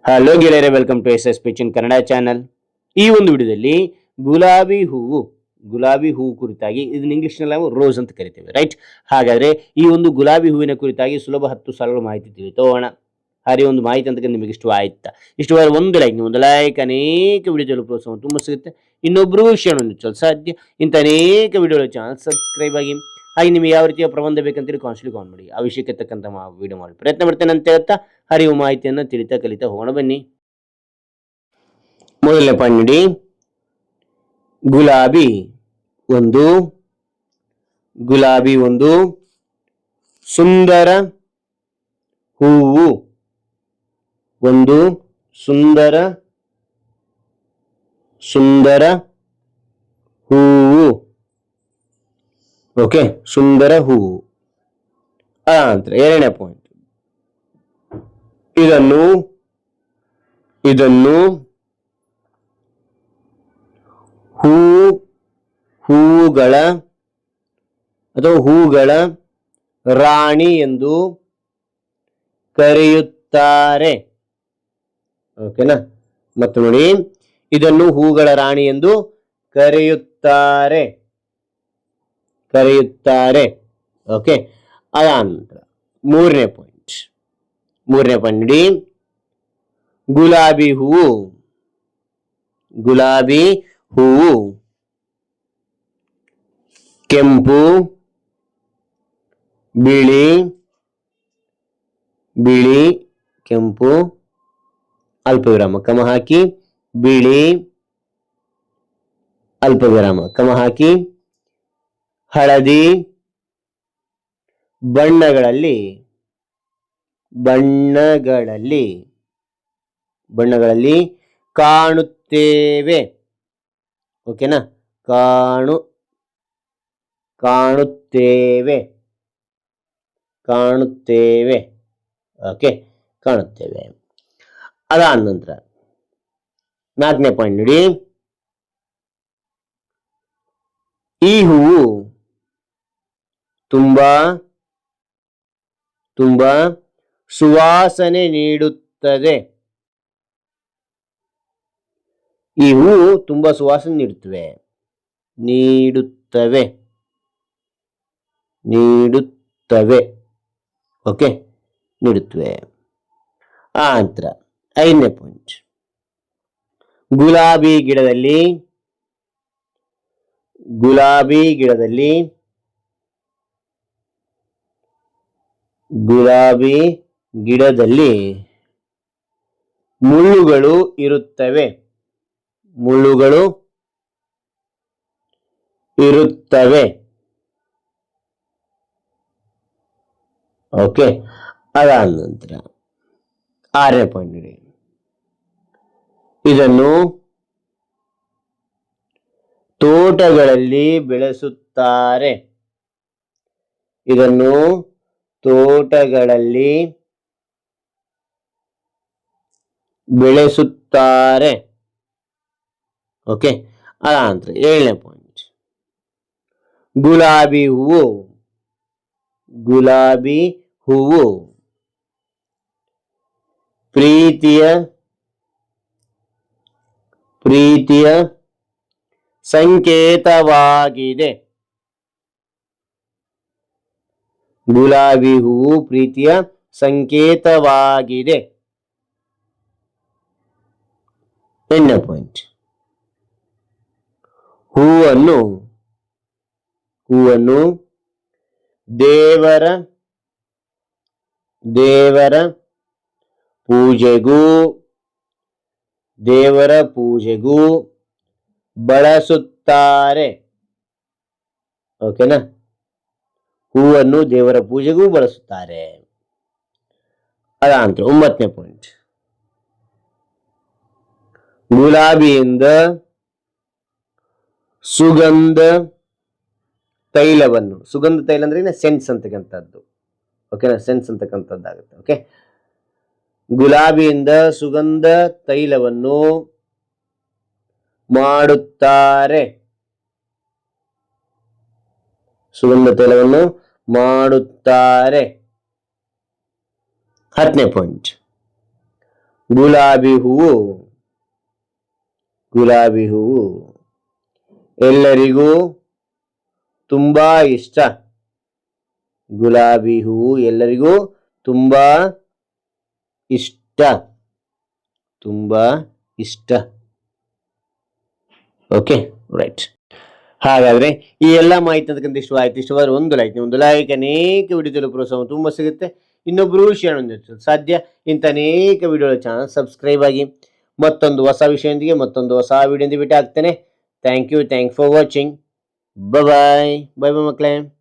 Hello ಗೆಳೆಯರೆ, welcome to S S pitch in Kannada channel. ಈ ಒಂದು ವಿಡಿಯೋದಲ್ಲಿ ಗುಲಾಬಿ ಹೂವು ಕುರಿತಾಗಿ, ಇದನ್ನ ಇಂಗ್ಲಿಷ್ನಲ್ಲಿ ನಾವು ರೋಸ್ ಅಂತ ಕರಿತೇವೆ, ರೈಟ್? ಹಾಗಾದ್ರೆ ಈ ಒಂದು ಗುಲಾಬಿ ಹೂವಿನ ಕುರಿತಾಗಿ ಸುಲಭ 10 ಸಾಲುಗಳ ಮಾಹಿತಿ ತಿಳಿತೋಣ. ಹಾಗೆ ಒಂದು ಮಾಹಿತಿ ಅಂತ ನಿಮಗೆ ಇಷ್ಟವಾಯ್ತಾ? ಇಷ್ಟವಾದ ಒಂದು ಲೈಕ್ ಅನೇಕ ವಿಡಿಯೋಗಳು ಪ್ರೋತ್ಸಾಹ ತುಂಬ ಸಿಗುತ್ತೆ. ಇನ್ನೊಬ್ಬರಿಗೂ ಶೇರ್ ಮಾಡಲು ಸಾಧ್ಯ. ಇಂಥ ಅನೇಕ ವಿಡಿಯೋಗಳ ಚಾನಲ್ ಸಬ್ಸ್ಕ್ರೈಬ್ ಆಗಿ. ಹಾಗೆ ನಿಮಗೆ ಯಾವ ರೀತಿಯ ಪ್ರಬಂಧ ಬೇಕಂತೇಳಿ ಕಾನ್ಸ್ಟ್ಲಿ ಕಾನ್ ಮಾಡಿ, ಆ ವಿಷಯಕ್ಕೆ ತಕ್ಕಂತ ವಿಡಿಯೋ ಮಾಡಿ ಪ್ರಯತ್ನ ಮಾಡ್ತೇನೆ ಅಂತ ಹೇಳ್ತಾ ಹರಿವು ಮಾಹಿತಿಯನ್ನು ತಿಳಿತಾ ಕಲಿತಾ ಹೋಗೋಣ ಬನ್ನಿ. ಮೊದಲನೇ ಪಾಯಿಂಟ್ ನೋಡಿ, ಗುಲಾಬಿ ಒಂದು ಸುಂದರ ಹೂವು. ಒಂದು ಸುಂದರ ಹೂವು. ಓಕೆ, ಸುಂದರ ಹೂವು. ನಂತರ ಎರಡನೇ ಪಾಯಿಂಟ್, ಇದನ್ನು ಹೂಗಳ ರಾಣಿ ಎಂದು ಕರೆಯುತ್ತಾರೆ. ಓಕೆನಾ? ಮತ್ತೆ ನೋಡಿ, ಇದನ್ನು ಹೂಗಳ ರಾಣಿ ಎಂದು ಕರೆಯುತ್ತಾರೆ. ಓಕೆ, ಅದಾನಂತರ ಮೂರನೇ ಪಾಯಿಂಟ್ ನೋಡಿ, ಗುಲಾಬಿ ಹೂವು ಕೆಂಪು, ಬಿಳಿ, ಕೆಂಪು ಅಲ್ಪವಿರಾಮ ಕಮ ಹಾಕಿ, ಬಿಳಿ ಅಲ್ಪವಿರಾಮ ಕಮ ಹಾಕಿ, ಹಳದಿ ಬಣ್ಣಗಳಲ್ಲಿ ಕಾಣುತ್ತೇವೆ. ಓಕೆನಾ? ಕಾಣುತ್ತೇವೆ. ಓಕೆ, ಕಾಣುತ್ತೇವೆ. ಅದಾದ ನಂತರ ನಾಲ್ಕನೇ ಪಾಯಿಂಟ್ ನೋಡಿ, ಈ ಹೂವು ತುಂಬಾ ಸುವಾಸನೆ ನೀಡುತ್ತದೆ. ಈ ಹೂವು ತುಂಬಾ ಸುವಾಸನೆ ನೀಡುತ್ತವೆ. ಓಕೆ, ನೀಡುತ್ತವೆ. ನಂತರ ಐದನೇ ಪಾಯಿಂಟ್, ಗುಲಾಬಿ ಗಿಡದಲ್ಲಿ ಮುಳ್ಳುಗಳು ಇರುತ್ತವೆ. ಓಕೆ, ಅದಾದ ನಂತರ ಆರನೇ ಪಾಯಿಂಟ್ ನೋಡಿ, ಇದನ್ನು ತೋಟಗಳಲ್ಲಿ ಬೆಳೆಸುತ್ತಾರೆ. ಓಕೆ, ಅದಾನಂತರ ಏಳನೇ ಪಾಯಿಂಟ್, ಗುಲಾಬಿ ಹೂವು ಪ್ರೀತಿಯ ಸಂಕೇತವಾಗಿದೆ. ಗುಲಾಬಿ ಹೂವು ಪ್ರೀತಿಯ ಸಂಕೇತವಾಗಿದೆ. ಎಂಟನೇ ಪಾಯಿಂಟ್, ಹೂವನ್ನು ದೇವರ ಪೂಜೆಗೂ ಬಳಸುತ್ತಾರೆ. ಓಕೆನಾ? ಹೂವನ್ನು ದೇವರ ಪೂಜೆಗೂ ಬಳಸುತ್ತಾರೆ. ಅದಾನಂತರ ಒಂಬತ್ತನೇ ಪಾಯಿಂಟ್, ಗುಲಾಬಿಯಿಂದ ಸುಗಂಧ ತೈಲ ಅಂದ್ರೆ ಸೆನ್ಸ್ ಅಂತಕ್ಕಂಥದ್ದು. ಓಕೆನಾ? ಸೆನ್ಸ್ ಅಂತಕ್ಕಂಥದ್ದಾಗುತ್ತೆ. ಓಕೆ, ಗುಲಾಬಿಯಿಂದ ಸುಗಂಧ ತೈಲವನ್ನು ಮಾಡುತ್ತಾರೆ. ಹತ್ತನೇ ಪಾಯಿಂಟ್, ಗುಲಾಬಿ ಹೂವು. ಗುಲಾಬಿ ಹೂವು ಎಲ್ಲರಿಗೂ ತುಂಬಾ ಇಷ್ಟ. ಗುಲಾಬಿ ಹೂವು ಎಲ್ಲರಿಗೂ ತುಂಬಾ ಇಷ್ಟ. ತುಂಬಾ ಇಷ್ಟ. Okay, right. ಹಾಗಾದ್ರೆ ಈ ಎಲ್ಲ ಮಾಹಿತಿ ಅಂತಕ್ಕಂಥ ಇಷ್ಟವಾಯ್ತು. ಇಷ್ಟವಾದ್ರೆ ಒಂದು ಲೈಕ್ ಅನೇಕ ವಿಡಿಯೋ ಪ್ರೋತ್ಸಾಹ ತುಂಬ ಸಿಗುತ್ತೆ. ಇನ್ನೊಬ್ರು ಶೇರ್ ಸಾಧ್ಯ. ಇಂಥ ಅನೇಕ ವಿಡಿಯೋಗಳ ಚಾನಲ್ ಸಬ್ಸ್ಕ್ರೈಬ್ ಆಗಿ. ಮತ್ತೊಂದು ಹೊಸ ವಿಷಯದೊಂದಿಗೆ ಮತ್ತೊಂದು ಹೊಸ ವಿಡಿಯೋದಿಂದ ಭೇಟಿ ಆಗ್ತೇನೆ. Thank you for watching. Bye bye ಮಕ್ಕಳೇ.